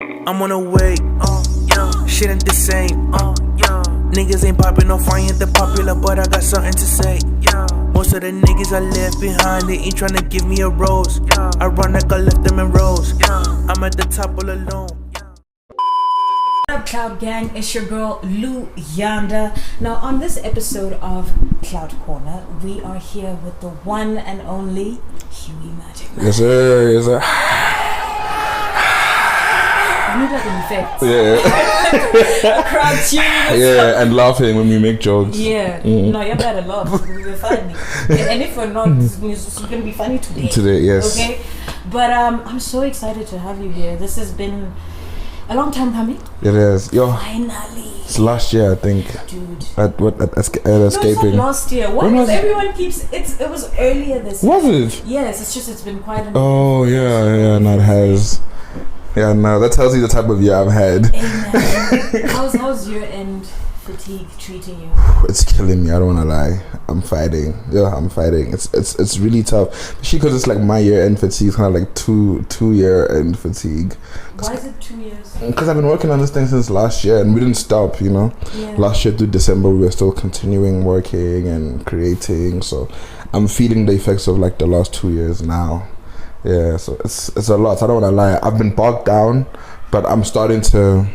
I'm on the way, shit ain't the same, niggas ain't poppin', no fire the popular, but I got something to say, Most of the niggas I left behind, they ain't tryna give me a rose, I run like I left them in rows, I'm at the top all alone. What up, Cloud Gang? It's your girl Lou Yanda. Now, on this episode of KlautKorner, we are here with the one and only Hueymagicman. Yes, sir. Yes, sir. I need like an effect. Yeah. A crowd cheering. Yeah, and laughing when we make jokes. Yeah. No, you're better laugh. We're funny. And if we're not, it's going to be funny today. Today, yes. Okay? But I'm so excited to have you here. This has been a long time coming. It is. Yo. Finally. It's last year, I think. Dude. At Escaping. No, it's not last year. Why When does was it? everyone keeps it was earlier this year. Was it? Yes, it's just it's been quite an Oh, yeah, no, it has. Yeah, no, that tells you the type of year I've had. Amen. How's your end fatigue treating you? It's killing me, I don't want to lie. I'm fighting. Yeah, I'm fighting. It's really tough. Especially because it's like my year-end fatigue is kind of like two year-end fatigue. Why is it 2 years? Because I've been working on this thing since last year and we didn't stop, you know. Yeah. Last year through December we were still continuing working and creating. So I'm feeling the effects of like the last 2 years now. Yeah, so it's a lot. I don't want to lie. I've been bogged down, but I'm starting to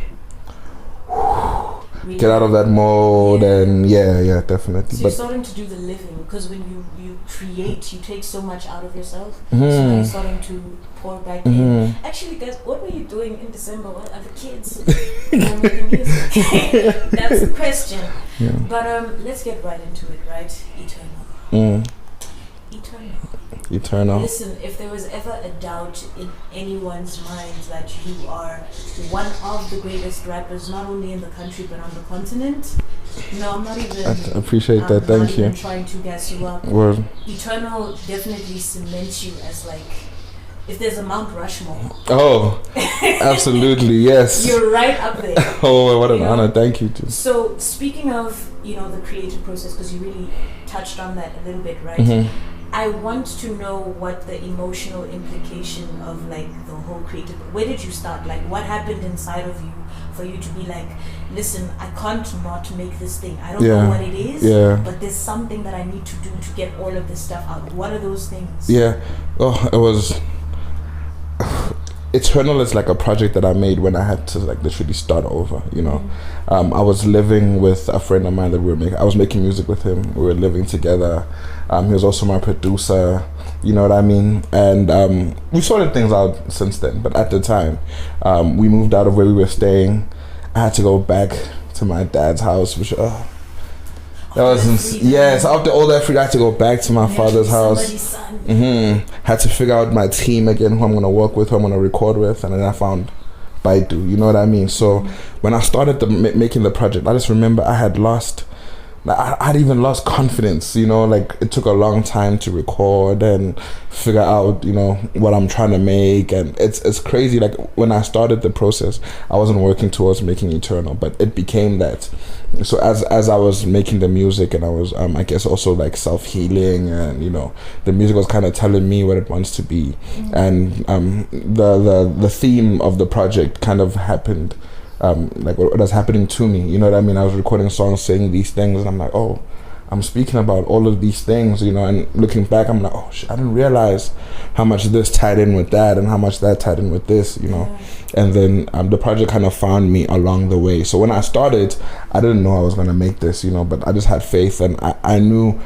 get out of that mode, and yeah, definitely. So you're starting to do the living, because when you create, you take so much out of yourself. Mm-hmm. So now you're starting to pour back in. Actually, guys, what were you doing in December? What are the kids? Making music? That's the question. Yeah. But let's get right into it, right? Eternal. Eternal. Listen, if there was ever a doubt in anyone's mind that you are one of the greatest rappers, not only in the country but on the continent, no, I'm not even. I appreciate that. Thank you. I'm trying to gas you up. Word. Eternal definitely cements you as like, if there's a Mount Rushmore. Oh, absolutely, yes. You're right up there. Oh, what an honor. Thank you too. So speaking of, the creative process, because you really touched on that a little bit, right? Mm-hmm. I want to know what the emotional implication of like the whole creative. Where did you start? Like, what happened inside of you for you to be like, listen, I can't not make this thing. I don't know what it is, but there's something that I need to do to get all of this stuff out. What are those things? Yeah. Oh, it was. Eternal is like a project that I made when I had to like literally start over, you know. I was living with a friend of mine that I was making music with him. We were living together. He was also my producer, you know what I mean? And we sorted things out since then, but at the time, we moved out of where we were staying. I had to go back to my dad's house, which that was so after all that freedom, I had to go back to my father's house. Had to figure out my team again, who I'm gonna work with, who I'm gonna record with, and then I found Baidu. You know what I mean? So when I started making the project, I just remember I had I'd even lost confidence, you know, like it took a long time to record and figure out, you know, what I'm trying to make. And it's crazy. Like when I started the process, I wasn't working towards making Eternal, but it became that. So as I was making the music and I was, I guess also like self-healing, and, you know, the music was kind of telling me what it wants to be. And the theme of the project kind of happened. Like what was happening to me, you know what I mean? I was recording songs saying these things, and I'm like, oh, I'm speaking about all of these things, you know. And looking back, I'm like, oh shit, I didn't realize how much this tied in with that and how much that tied in with this, you know. And then the project kind of found me along the way. So when I started, I didn't know I was gonna make this, you know, but I just had faith, and I knew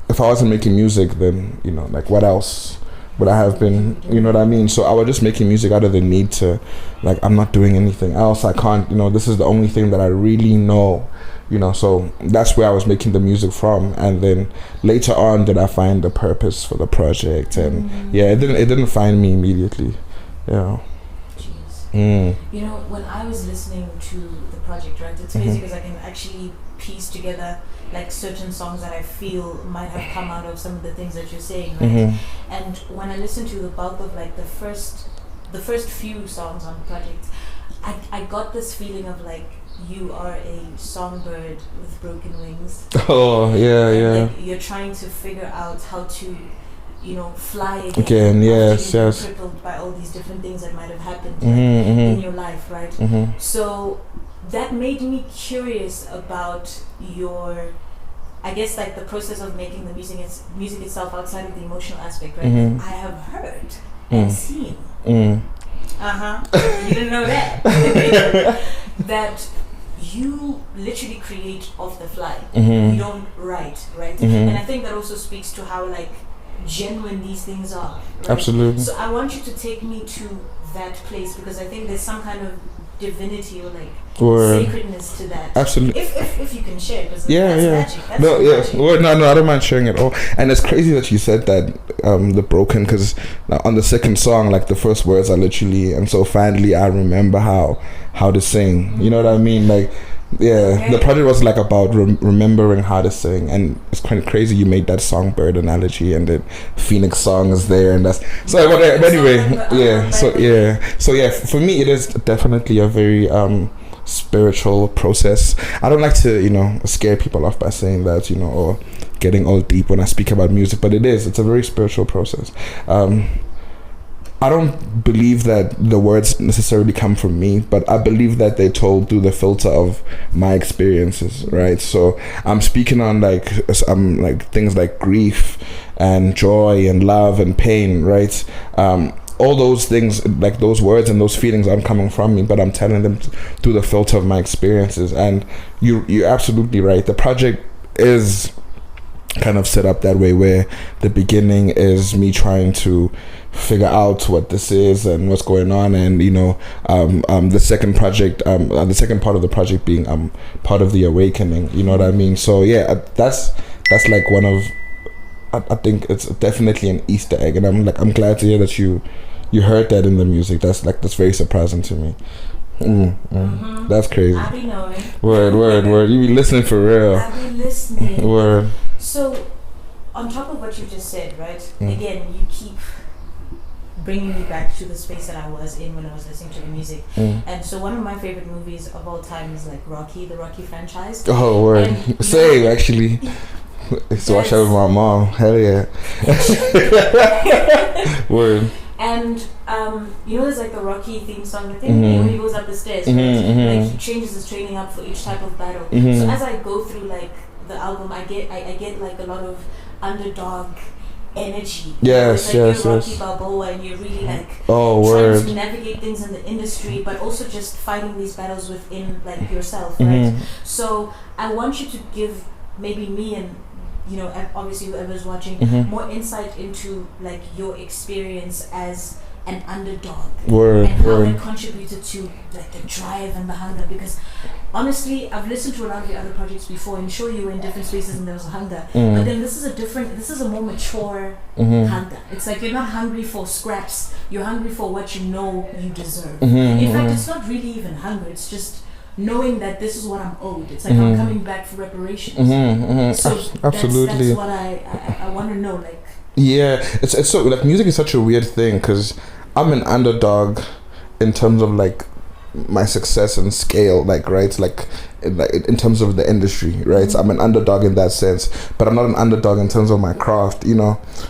if I wasn't making music, then, you know, like what else would I have been, you know what I mean? So I was just making music out of the need to, like, I'm not doing anything else. I can't, you know, this is the only thing that I really know, you know. So that's where I was making the music from. And then later on did I find the purpose for the project. And it didn't find me immediately. Yeah. You know, when I was listening to the project, right, it's crazy because I can actually piece together like certain songs that I feel might have come out of some of the things that you're saying, right? And when I listen to the bulk of like the first few songs on the project, I got this feeling of like you are a songbird with broken wings. Oh yeah, and yeah. like, you're trying to figure out how to fly again. Yes, after yes. you've been crippled by all these different things that might have happened Mm-hmm. in your life, right? Mm-hmm. So that made me curious about your, I guess, like the process of making the music itself outside of the emotional aspect, right? Mm-hmm. I have heard and seen. Mm. You didn't know that. That you literally create off the fly. Mm-hmm. You don't write, right? Mm-hmm. And I think that also speaks to how like genuine these things are. Right? Absolutely. So I want you to take me to that place, because I think there's some kind of divinity or like sacredness to that. Absolutely. If you can share, because Yeah, that's yeah. magic. That's No, magic. yeah. Well, no, I don't mind sharing it all. And it's crazy that you said that, the broken, because on the second song, like the first words are literally, and so finally I remember how to sing. You know what I mean? Like, yeah, Okay. the project was like about remembering how to sing, and it's kind of crazy you made that songbird analogy, and the Phoenix song is there, and that's so. But anyway, yeah. So yeah, for me it is definitely a very spiritual process. I don't like to scare people off by saying that, or getting all deep when I speak about music, but it's a very spiritual process. I don't believe that the words necessarily come from me, but I believe that they're told through the filter of my experiences, right? So I'm speaking on like things like grief and joy and love and pain, right? All those things, like those words and those feelings aren't coming from me, but I'm telling them through the filter of my experiences. And you're absolutely right. The project is kind of set up that way, where the beginning is me trying to figure out what this is and what's going on, and the second project, the second part of the project being part of the awakening. You know what I mean? So yeah, that's like one of, I think it's definitely an Easter egg, and I'm glad to hear that you heard that in the music. That's very surprising to me. That's crazy. I be knowing. Word. You be listening for real. I be listening. Word. So, on top of what you just said, right? Again, you keep bringing me back to the space that I was in when I was listening to the music. And so, one of my favorite movies of all time is like Rocky, the Rocky franchise. Oh, word. And, Same, actually. I used to watch that with my mom. Hell yeah. Word. And there's like the Rocky theme song. I think when he goes up the stairs, right? Like he changes his training up for each type of battle. So as I go through like the album, I get like a lot of underdog energy. Yes, you're yes. Rocky Balboa, and you're really like word. trying to navigate things in the industry, but also just fighting these battles within like yourself, right? So I want you to give maybe me and obviously whoever's watching more insight into like your experience as an underdog, and how that contributed to like the drive and the hunger. Because honestly, I've listened to a lot of your other projects before, and sure, you were in different spaces and there was a hunger, but then this is a more mature hunger. It's like you're not hungry for scraps, you're hungry for what you know you deserve. In fact, it's not really even hunger, it's just knowing that this is what I'm owed. It's like I'm coming back for reparations. So absolutely, that's what I want to know. Like, yeah, it's so like music is such a weird thing, because I'm an underdog in terms of like my success and scale, like right, like in terms of the industry, right? So I'm an underdog in that sense, but I'm not an underdog in terms of my craft,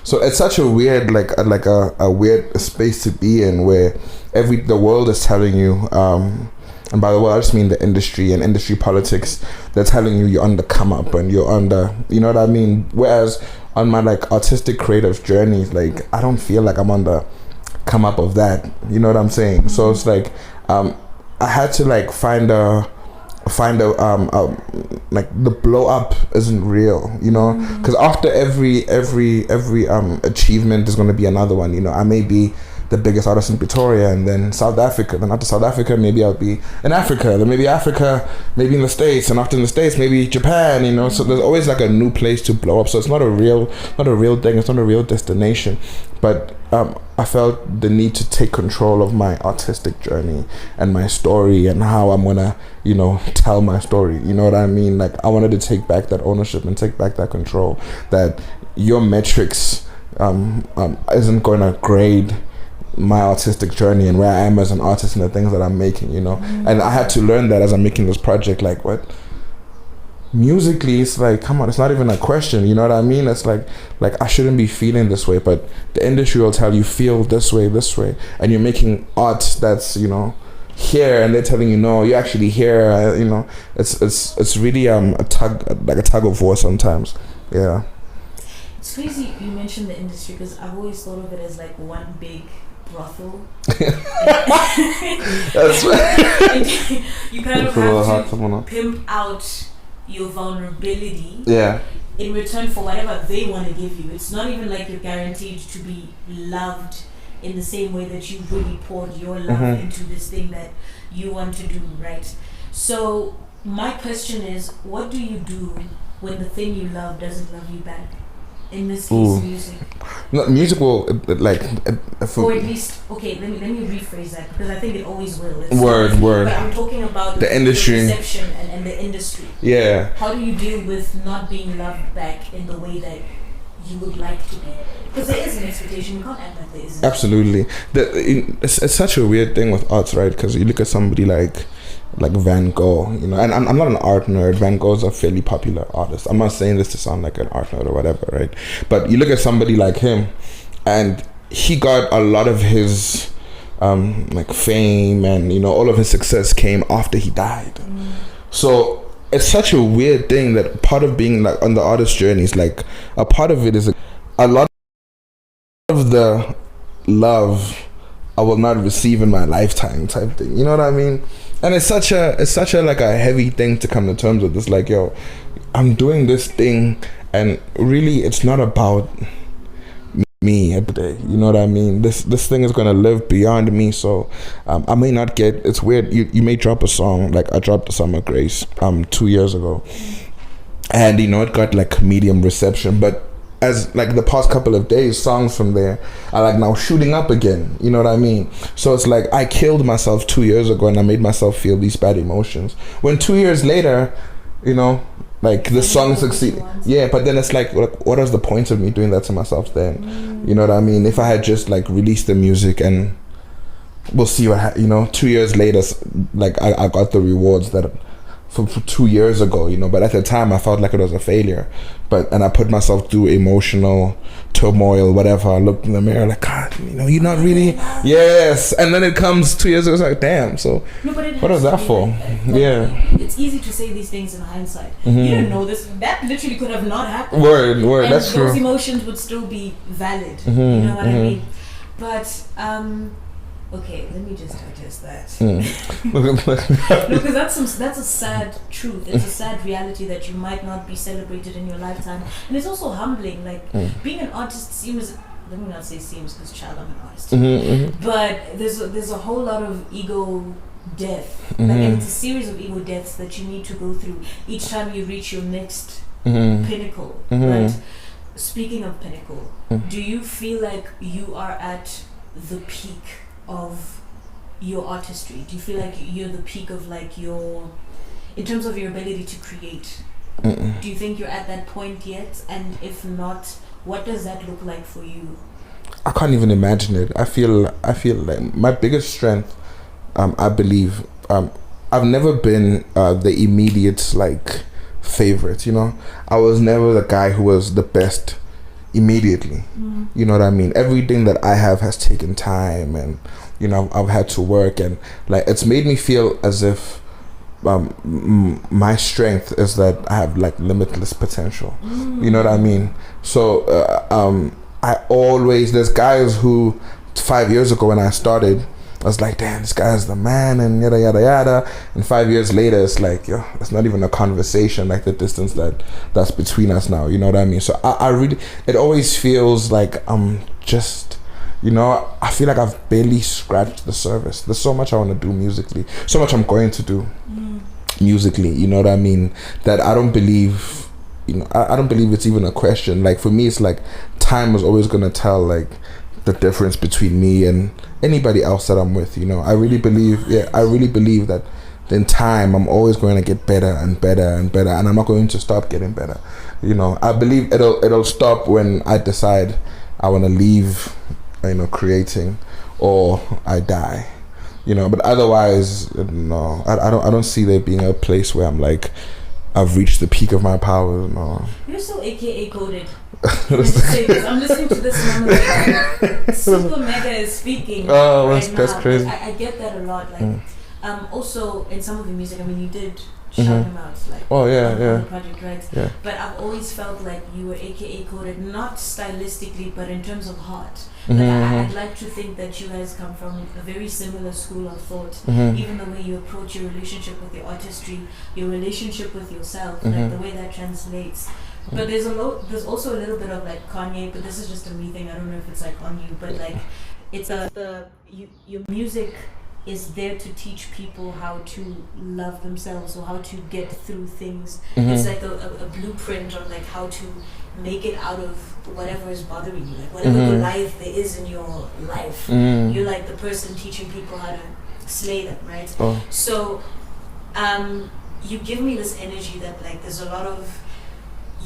So it's such a weird a weird space to be in, where the world is telling you. And by the way, I just mean the industry and industry politics. They're telling you you're on the come up and you're on the, you know what I mean? Whereas on my like artistic creative journey, like I don't feel like I'm on the come up of that. You know what I'm saying? So it's like I had to like find a like the blow up isn't real, because after every achievement there's going to be another one. I may be the biggest artist in Pretoria, and then South Africa, then after South Africa maybe I'll be in Africa, then maybe Africa, maybe in the States, and after in the States maybe Japan, so there's always like a new place to blow up. So it's not a real thing, it's not a real destination. But I felt the need to take control of my artistic journey and my story and how I'm gonna tell my story. You know what I mean? Like I wanted to take back that ownership and take back that control, that your metrics isn't gonna grade my artistic journey and where I am as an artist and the things that I'm making, And I had to learn that as I'm making this project. Like, what? musically, it's like, come on, it's not even a question. You know what I mean? It's like I shouldn't be feeling this way, but the industry will tell you feel this way, and you're making art that's, you know, here, and they're telling you no, you're actually here. You know, it's really a tug of war sometimes. Yeah. It's crazy you mentioned the industry, because I've always thought of it as like one big brothel. That's right. You kind of have to pimp out your vulnerability, in return for whatever they want to give you. It's not even like you're guaranteed to be loved in the same way that you really poured your love into this thing that you want to do, right? So my question is, what do you do when the thing you love doesn't love you back? In this case, music. No, music will or at least, okay, let me rephrase that, because I think it always will. Word. But I'm talking about the industry, the reception and the industry. Yeah. How do you deal with not being loved back in the way that you would like to be? Because there is an expectation. You can't act like there isn't. Absolutely. It's such a weird thing with arts, right? Because you look at somebody like Van Gogh, you know, and I'm not an art nerd. Van Gogh's a fairly popular artist. I'm not saying this to sound like an art nerd or whatever, right? But you look at somebody like him, and he got a lot of his like fame, and, you know, all of his success came after he died. So it's such a weird thing that part of being like on the artist journey is like, a part of it is a lot of the love I will not receive in my lifetime type thing. You know what I mean? And it's such a like a heavy thing to come to terms with. It's like, yo, I'm doing this thing, and really it's not about me every day. You know what I mean? This thing is gonna live beyond me. So I may not get. It's weird. You may drop a song, like I dropped Summer Grace 2 years ago, and, you know, it got like medium reception, but as like the past couple of days, songs from there are like now shooting up again. You know what I mean? So it's like I killed myself 2 years ago, and I made myself feel these bad emotions. When 2 years later, you know, like the song succeeded. Yeah, but then it's like what was the point of me doing that to myself then? You know what I mean? If I had just like released the music, and we'll see what you know, 2 years later, like I got the rewards that from 2 years ago, you know, but at the time I felt like it was a failure. And I put myself through emotional turmoil, whatever. I looked in the mirror like, God, you know, you're not really, yes. And then it comes 2 years ago, it's like, damn, so what was that for? Yeah. It's easy to say these things in hindsight. You didn't know this. That literally could have not happened. Word, and that's true. Those emotions would still be valid. You know what I mean? But, okay, let me just digest that. No, because that's a sad truth. It's a sad reality that you might not be celebrated in your lifetime, and it's also humbling. Like being an artist seems. Let me not say seems, because child, I'm an artist. But there's a whole lot of ego death. Like, and it's a series of ego deaths that you need to go through each time you reach your next pinnacle. Right. Speaking of pinnacle, do you feel like you are at the peak of your artistry? Do you feel like you're the peak of like your, in terms of your ability to create? Do you think you're at that point yet? And if not, what does that look like for you? I can't even imagine it. I feel like my biggest strength, I believe, I've never been the immediate like favorite, you know. I was never the guy who was the best immediately. You know what I mean? Everything that I have has taken time, and, you know, I've had to work, and like it's made me feel as if my strength is that I have like limitless potential. You know what I mean? So I always, there's guys who 5 years ago when I started, I was like, damn, this guy's the man, and yada yada yada. And 5 years later, it's like, yo, it's not even a conversation, like the distance that's between us now. You know what I mean? So I really, it always feels like I'm just, you know, I feel like I've barely scratched the surface. There's so much I want to do musically, so much I'm going to do musically. You know what I mean? That I don't believe, you know, I don't believe it's even a question. Like for me, it's like time is always gonna tell like the difference between me and anybody else that I'm with. You know, I really believe that in time I'm always going to get better and better and better, and I'm not going to stop getting better. You know, I believe it'll stop when I decide I want to leave, you know, creating, or I die. You know, but otherwise, no, I don't see there being a place where I'm like I've reached the peak of my powers. No. You're so AKA coded. I'm listening to this moment. Super Mega is speaking. Oh, right that's now. crazy. I get that a lot. Like, also in some of your music, I mean, you did shout him out, like, oh yeah, on yeah, the project, right? yeah. But I've always felt like you were AKA coded, not stylistically, but in terms of heart. Mm-hmm, Like, I'd like to think that you guys come from a very similar school of thought. Mm-hmm. Even the way you approach your relationship with your artistry, your relationship with yourself, Mm-hmm. like the way that translates. But there's also a little bit of like Kanye, but this is just a me thing. I don't know if it's like on you, but like it's your music is there to teach people how to love themselves or how to get through things. Mm-hmm. It's like a blueprint on like how to make it out of whatever is bothering you, like whatever Goliath there is in your life. You're like the person teaching people how to slay them, right? Oh. So you give me this energy that like there's a lot of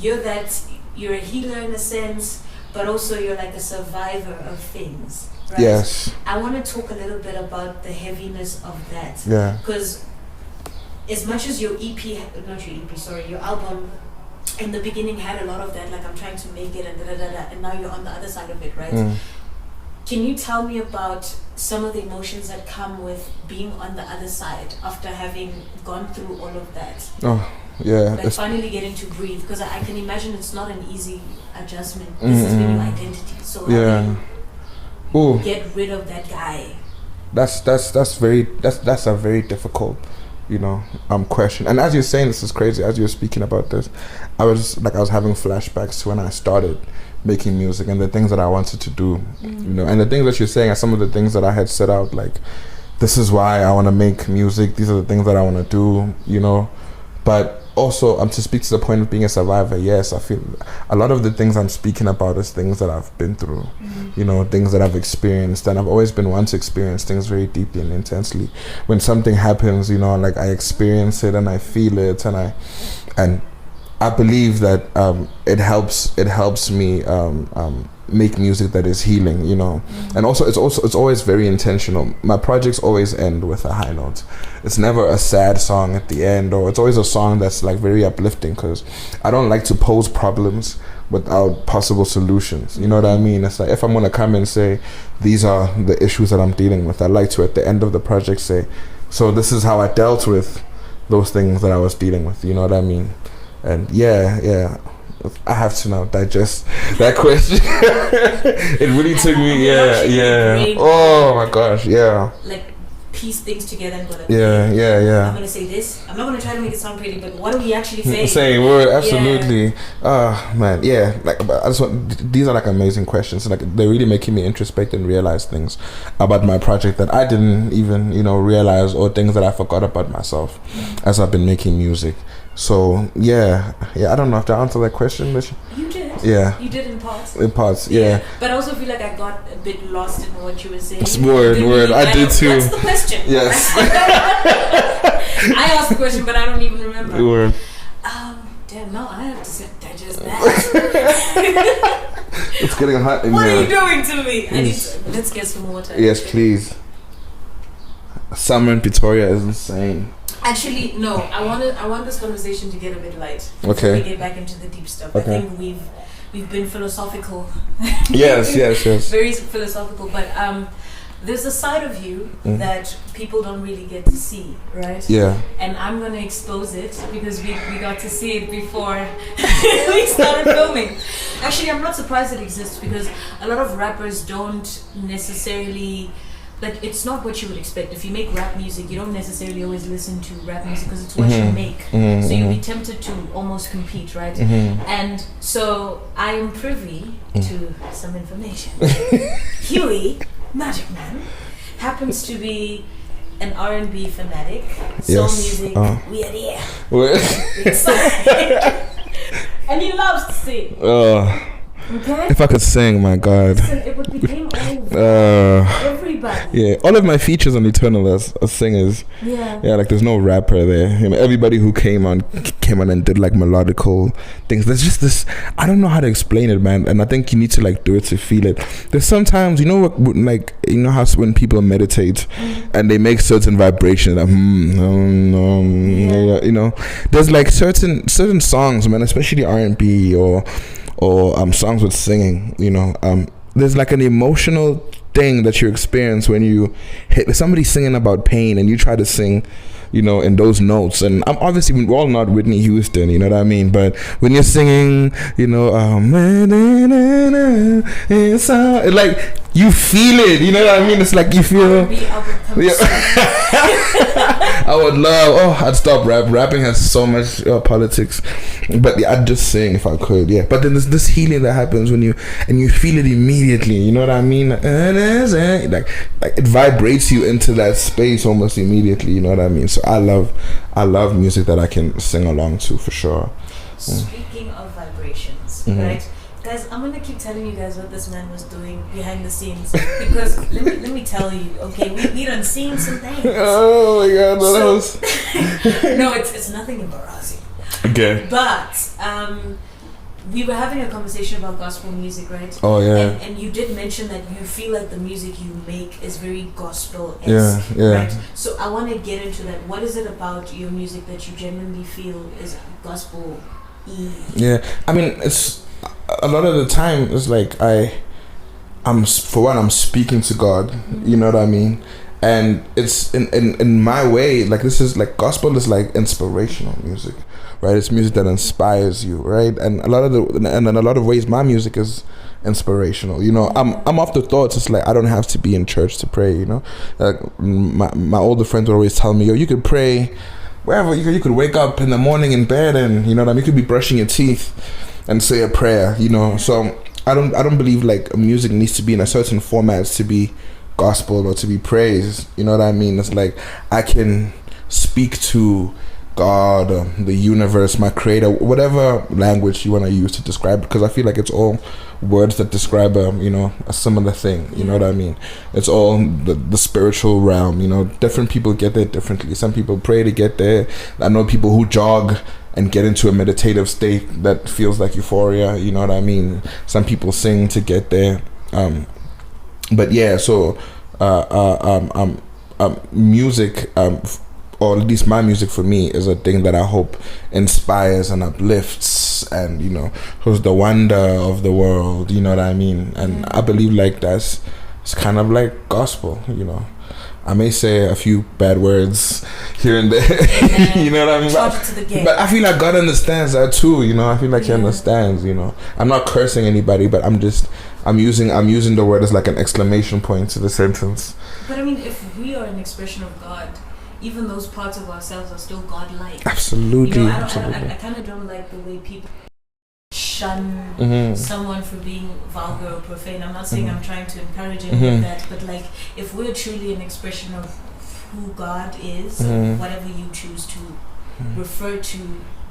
you're a healer in a sense, but also you're like a survivor of things, right? Yes. I want to talk a little bit about the heaviness of that. Yeah. Because as much as your your album in the beginning had a lot of that, like I'm trying to make it and and now you're on the other side of it, right? Can you tell me about some of the emotions that come with being on the other side after having gone through all of that? Oh, yeah. Like finally getting to breathe, because I can imagine it's not an easy adjustment. This has been your identity, so how do you get rid of that guy? That's a very difficult, question. And as you're saying, this is crazy. As you're speaking about this, I was having flashbacks to when I started making music and the things that I wanted to do, and the things that you're saying are some of the things that I had set out, like, this is why I want to make music, these are the things that I want to do, but also to speak to the point of being a survivor. Yes, I feel a lot of the things I'm speaking about is things that I've been through, things that I've experienced, and I've always been one to experience things very deeply and intensely. When something happens, like I experience it and I feel it, and I believe that it helps me make music that is healing, and also it's always very intentional. My projects always end with a high note. It's never a sad song at the end, or it's always a song that's like very uplifting, because I don't like to pose problems without possible solutions. You know what I mean? It's like if I'm gonna come and say these are the issues that I'm dealing with, I like to at the end of the project say, so this is how I dealt with those things that I was dealing with. You know what I mean? And yeah, I have to now digest that question. It really took me, yeah. Oh my gosh, yeah. Like piece things together and go like, yeah. I'm gonna say this. I'm not gonna try to make it sound pretty, but what are we actually saying? Saying word, absolutely. Man, yeah. Like, I just want. These are like amazing questions. Like, they're really making me introspect and realize things about my project that I didn't even, realize, or things that I forgot about myself as I've been making music. So yeah. I don't know if I answered that question. You did. Yeah. You did in parts. In parts, yeah. But I also feel like I got a bit lost in what you were saying. Word. I did too. What's the question? Yes. I asked the question, but I don't even remember. Word. Damn, now I have to digest that. It's getting hot in What here. are you doing to me? Let's get some water. Yes, please. Summer in Pretoria is insane. Actually, no. I want this conversation to get a bit light. Okay. We get back into the deep stuff. Okay. I think we've been philosophical. Yes. Very philosophical, but there's a side of you that people don't really get to see, right? Yeah. And I'm gonna expose it because we got to see it before we started filming. Actually, I'm not surprised it exists, because a lot of rappers don't necessarily, like, it's not what you would expect. If you make rap music, you don't necessarily always listen to rap music because it's what you make. So you'd be tempted to almost compete, right? And so I am privy to some information. Hueymagicman happens to be an R&B fanatic. Soul music, weird, yeah. And he loves to sing. Okay? If I could sing, my God. Listen, it would be game over. Every everybody. Yeah, all of my features on Eternal are singers. Yeah. Yeah, like there's no rapper there. You know, everybody who came on and did like melodical things. There's just this, I don't know how to explain it, man. And I think you need to like do it to feel it. There's sometimes, you know what, like, you know how when people meditate and they make certain vibrations, like, you know, there's like certain songs, man, especially R&B or songs with singing, you know, there's like an emotional thing that you experience when you hit somebody singing about pain and you try to sing, you know, in those notes. And I'm obviously, we're all not Whitney Houston, you know what I mean, but when you're singing, you know, it's like you feel it, you know what I mean? It's like you feel. Yeah. I would love. I'd stop rapping has so much politics, but yeah, I'd just sing if I could. Yeah, but then there's this healing that happens when you feel it immediately. You know what I mean? Like it vibrates you into that space almost immediately. You know what I mean? So I love music that I can sing along to for sure. Speaking of vibrations, right? Guys, I'm gonna keep telling you guys what this man was doing behind the scenes because let me tell you, okay, we done seen some things. Oh my god, no, it's nothing embarrassing. Okay. But we were having a conversation about gospel music, right? Oh yeah. And you did mention that you feel like the music you make is very gospel-esque, yeah. right? So I want to get into that. What is it about your music that you genuinely feel is gospel-y? Yeah, I mean, it's a lot of the time it's like I'm speaking to God, you know what I mean, and it's in my way, like this is like gospel is like inspirational music, right? It's music that inspires you, right? And in a lot of ways my music is inspirational, you know. I'm off the thoughts, it's like I don't have to be in church to pray, you know. Like my older friends would always tell me, yo, you could pray wherever, you could wake up in the morning in bed and, you know what I mean, you could be brushing your teeth and say a prayer, you know. So I don't believe like music needs to be in a certain format to be gospel or to be praised, you know what I mean. It's like I can speak to God, the universe, my creator, whatever language you want to use to describe it, because I feel like it's all words that describe you know, a similar thing, you know what I mean. It's all the spiritual realm, you know. Different people get there differently. Some people pray to get there. I know people who jog and get into a meditative state that feels like euphoria, you know what I mean. Some people sing to get there, but yeah, so music, or at least my music for me, is a thing that I hope inspires and uplifts and, you know, shows the wonder of the world, you know what I mean. And I believe like it's kind of like gospel, you know. I may say a few bad words here and there, you know what I mean? But I feel like God understands that too, you know. I feel like He understands, you know. I'm not cursing anybody, but I'm using the word as like an exclamation point to the sentence. But I mean, if we are an expression of God, even those parts of ourselves are still God-like. Absolutely. You know, absolutely. I kind of don't like the way people shun someone for being vulgar or profane. I'm not saying I'm trying to encourage any of that, but like if we're truly an expression of who God is, or whatever you choose to refer to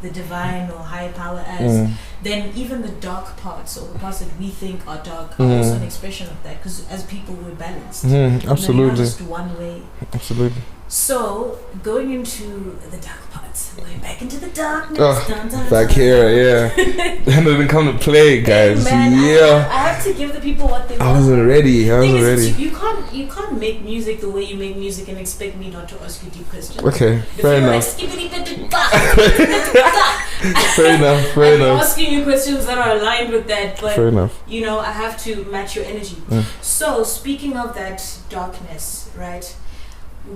the divine or higher power as, then even the dark parts or the parts that we think are dark are also an expression of that, because as people we're balanced. Absolutely. Not just one way. Absolutely. So, going into the dark parts, going back into the darkness. Back here, yeah. And it didn't come to play, guys. Man, yeah. I have to give the people what they want. I wasn't ready. You can't make music the way you make music and expect me not to ask you deep questions. Okay, fair enough. Fair enough. I'm asking you questions that are aligned with that, but fair enough. You know, I have to match your energy. So, speaking of that darkness, right?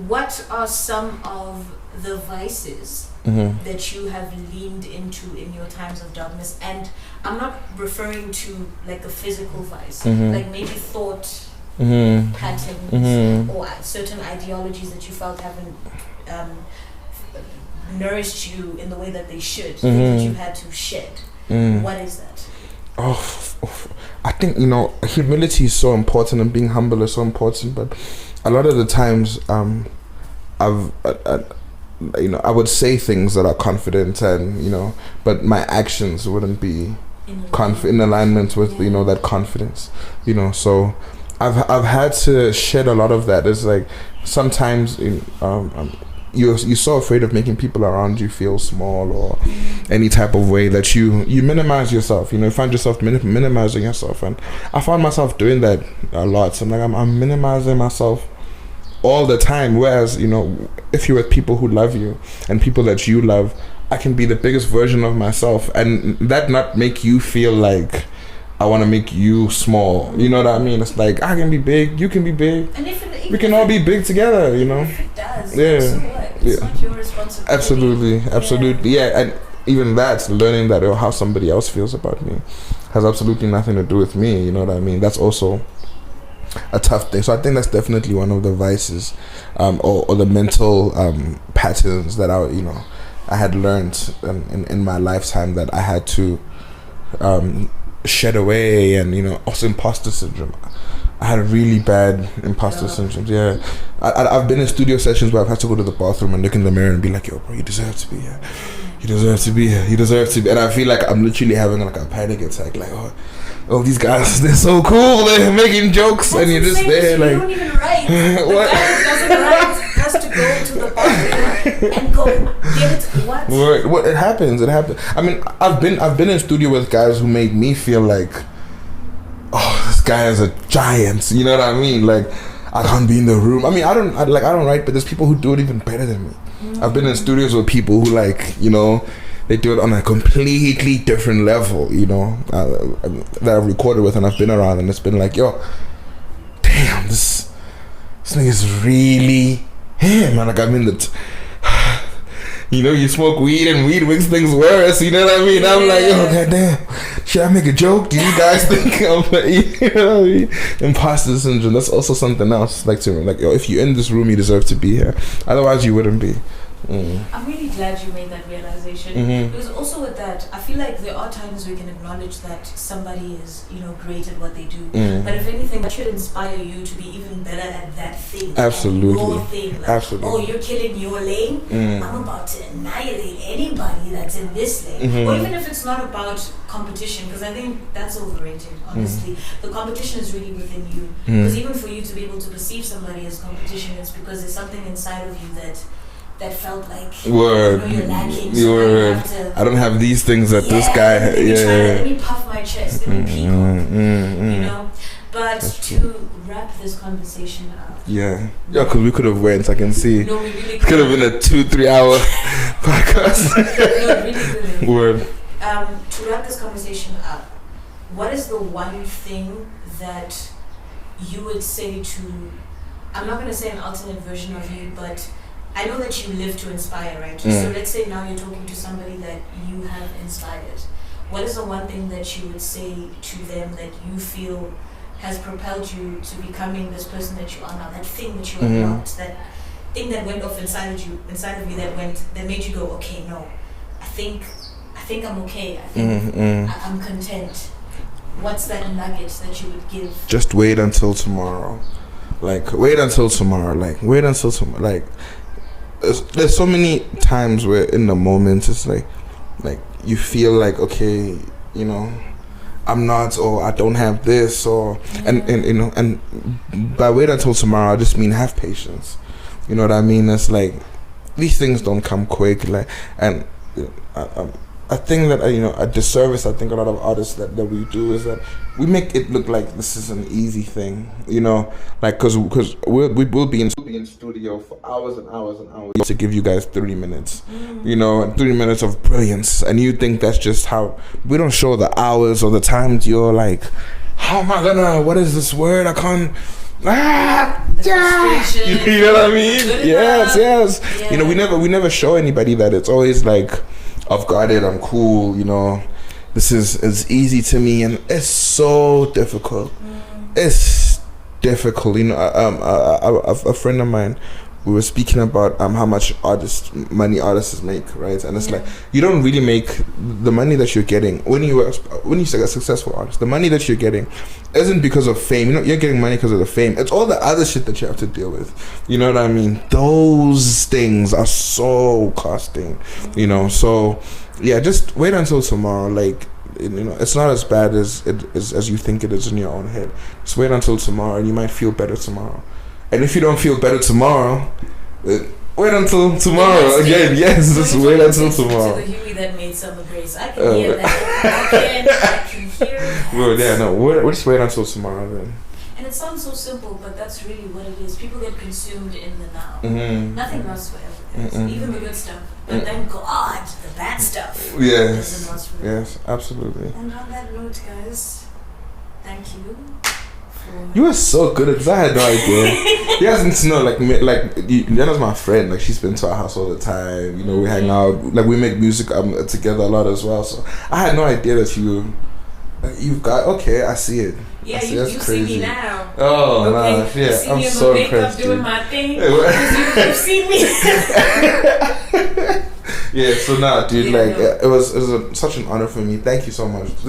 What are some of the vices that you have leaned into in your times of darkness? And I'm not referring to like a physical vice, like maybe thought patterns or certain ideologies that you felt haven't nourished you in the way that they should, things that you had to shed. What is that? I think, you know, humility is so important and being humble is so important, but a lot of the times I would say things that are confident and, you know, but my actions wouldn't be in alignment with, you know, that confidence, you know. So I've had to shed a lot of that. It's like sometimes you're so afraid of making people around you feel small or any type of way that you minimize yourself. You find yourself minimizing yourself, and I found myself doing that a lot. So I'm minimizing myself all the time. Whereas if you're with people who love you and people that you love, I can be the biggest version of myself, and that not make you feel like I want to make you small. You know what I mean? It's like I can be big, you can be big, and we can all be big together. If it does, yeah, so what? It's not your responsibility. Absolutely, yeah. And even that's learning that how somebody else feels about me has absolutely nothing to do with me. You know what I mean? That's also a tough thing. So I think that's definitely one of the vices, or the mental patterns that I had learned in my lifetime that I had to shed away. And also imposter syndrome. I had a really bad imposter syndrome. Yeah, I've been in studio sessions where I've had to go to the bathroom and look in the mirror and be like, yo bro, you deserve to be here, you deserve to be here, you deserve to be. And I feel like I'm literally having like a panic attack, like oh these guys, they're so cool, they're making jokes. That's and you're just there like, you don't even write. The guy who doesn't write has to go to the bathroom and go get it. What it happens. I mean, I've been in studio with guys who made me feel like, oh, this guy is a giant. You know what I mean? Like, I can't be in the room. I mean, I don't write, but there's people who do it even better than me. I've been in studios with people who they do it on a completely different level, that I've recorded with and I've been around, and it's been like, yo, damn, this nigga's really him. And like, I mean, you smoke weed and weed makes things worse. You know what I mean? I'm like, oh goddamn, should I make a joke? Do you guys think I'm like, you know what I mean? Imposter syndrome. That's also something else. Like yo, if you're in this room, you deserve to be here. Otherwise, you wouldn't be. I'm really glad you made that realization, because also with that, I feel like there are times we can acknowledge that somebody is, great at what they do, but if anything, that should inspire you to be even better at that thing. Absolutely. Your thing. Like, absolutely. Oh, you're killing your lane. I'm about to annihilate anybody that's in this lane. Or even if it's not about competition, because I think that's overrated, honestly. The competition is really within you, because even for you to be able to perceive somebody as competition, it's because there's something inside of you that felt like you're lacking. I don't have these things that this guy. Let me puff my chest. Let me peacock. But to wrap this conversation up. Yeah, because we could have went. I can see. No, we really could have been a 2-3 hour podcast. No, really couldn't. Word. To wrap this conversation up, what is the one thing that you would say to? I'm not going to say an alternate version of you, but I know that you live to inspire, right? So let's say now you're talking to somebody that you have inspired. What is the one thing that you would say to them that you feel has propelled you to becoming this person that you are now? That thing that you unlocked, that thing that went off inside of you that made you go, okay, no, I think I'm okay. I think I'm content. What's that nugget that you would give? Just wait until tomorrow. Wait until tomorrow. There's so many times where in the moment it's like you feel like, okay, I'm not, or I don't have this, or and by wait until tomorrow I just mean have patience. You know what I mean? It's like these things don't come quick. And a thing that a disservice I think a lot of artists that we do is that we make it look like this is an easy thing, because we'll be in studio for hours and hours and hours to give you guys 30 minutes, and 30 minutes of brilliance, and you think that's just how we don't show the hours or the times you're like, how am I gonna? What is this word? I can't. You know what I mean? Yes. Yeah. We never show anybody that. It's always like, I've got it, I'm cool, this is easy to me, and it's so difficult. It's difficult. A friend of mine, we were speaking about how much money artists make, right? And it's like, you don't really make the money that you're getting when you're a successful artist. The money that you're getting isn't because of fame. You're getting money because of the fame. It's all the other shit that you have to deal with. You know what I mean? Those things are so costing. So yeah, just wait until tomorrow. it's not as bad as you think it is in your own head. Just wait until tomorrow, and you might feel better tomorrow. And if you don't feel better tomorrow, wait until tomorrow again. Yes, just wait until tomorrow. To the Huey that made summer grace, I can hear that. I can hear that. Well, yeah, no, we'll just wait until tomorrow then. And it sounds so simple, but that's really what it is. People get consumed in the now. Nothing lasts forever, guys. Even the good stuff. But thank God, the bad stuff doesn't last forever. Yes, absolutely. And on that note, guys, thank you. You were so good at this. I had no idea. You guys need to know, Lena's my friend. Like, she's been to our house all the time. You know, we hang out. Like, we make music together a lot as well. So I had no idea that you've got. Okay, I see it. Yeah, I see, you crazy. see me now. Oh, okay. no, yeah, see I'm me so in my impressed. Doing my thing. You've seen me. Yeah, so dude, it was such an honor for me. Thank you so much. I think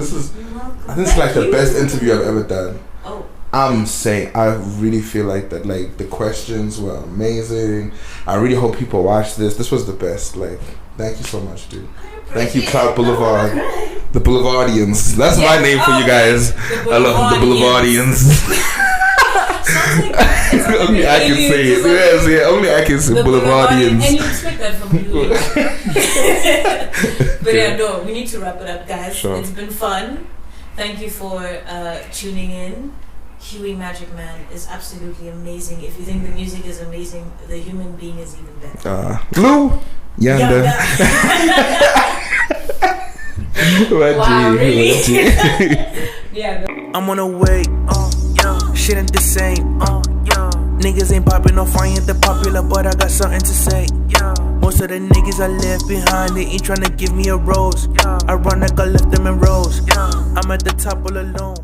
this is like the best interview I've ever done. Oh. I'm saying, I really feel like that. Like, the questions were amazing. I really hope people watch this. This was the best. Like, thank you so much, dude. Thank you, Clout Boulevard. The Boulevardians. That's my name for you guys. I love the Boulevardians. Only I can say it. Yes, yeah. Only I can say Boulevardians. And you expect that from you. But yeah, no, we need to wrap it up, guys. Sure. It's been fun. Thank you for tuning in. Hueymagicman is absolutely amazing. If you think the music is amazing, the human being is even better. Lou Yanda. Wow, really? Yeah. I'm on the way, shit ain't the same, niggas ain't popping no fire ain't the popular, but I got something to say, Most of the niggas I left behind, they ain't tryna give me a rose, I run like I left them in rows, I'm at the top all alone.